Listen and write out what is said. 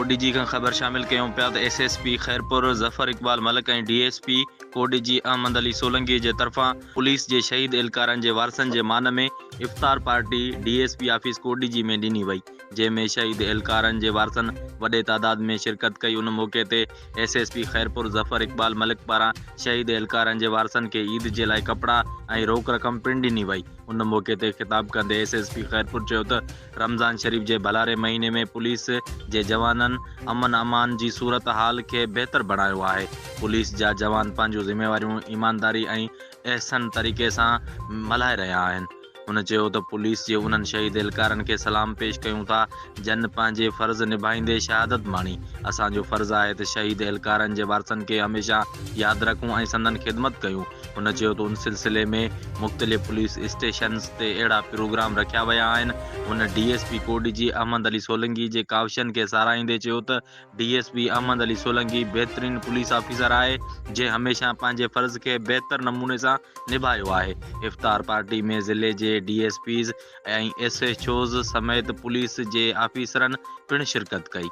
कोडीजी का ख़बर शामिल कयूं पिया त SSP खैरपुर ज़फ़र इक़बाल मलिक ऐं DSP कोडीजी अहमद अली सोलंकी जे तरफ़ां पुलिस जे शहीद एहलकारनि जे वारसनि जे मान में इफ़्तार पार्टी DSP ऑफिस कोडीजी में ॾिनी वई, जंहिंमें शहीद एहलकारनि जे वारसनि वॾे तादाद में शिरकत कई। उन मौक़े ते SSP खैरपुर ज़फ़र इक़बाल मलिक पारां शहीद एहलकारनि जे वारसनि खे ईद जे लाइ कपड़ा ऐं रोक रक़म पिणु ॾिनी वई। उन मौक़े ते ख़िताब कंदे SSP खैरपुर चयो त रमज़ान शरीफ़ जे भलारे महीने में पुलिस जे जवाननि अमन अमान जी सूरत हाल खे बहितर बणायो आहे। पुलिस जा जवान पंहिंजूं ज़िम्मेवारियूं ईमानदारी ऐं अहसन तरीक़े सां मल्हाए रहिया आहिनि। उन चयो त पुलिस जे उन्हनि शहीद एहलकारनि खे सलाम पेश कयूं था जन पंहिंजे फ़र्ज़ निभाईंदे शहादत माणी। असांजो फ़र्ज़ु आहे त शहीद एहलकारनि जे वारसनि खे हमेशह यादि रखूं ऐं संदनि ख़िदमत कयूं। उन चयो त उन सिलसिले में मुख़्तलिफ़ पुलिस स्टेशन्स ते अहिड़ा प्रोग्राम रखिया विया आहिनि। उन DSP कोडीजी अहमद अली सोलंकी जे काविशनि खे साराहींदे चयो त DSP अहमद अली सोलंकी बहितरीन पुलिस ऑफिसर आहे, जंहिं हमेशह पंहिंजे फ़र्ज़ खे बहितर नमूने सां निभायो आहे। इफ़्तार पार्टी में ज़िले जे DSPs ऐं SHOs समेत पुलिस जे ऑफिसरनि पिणु शिरकत कई।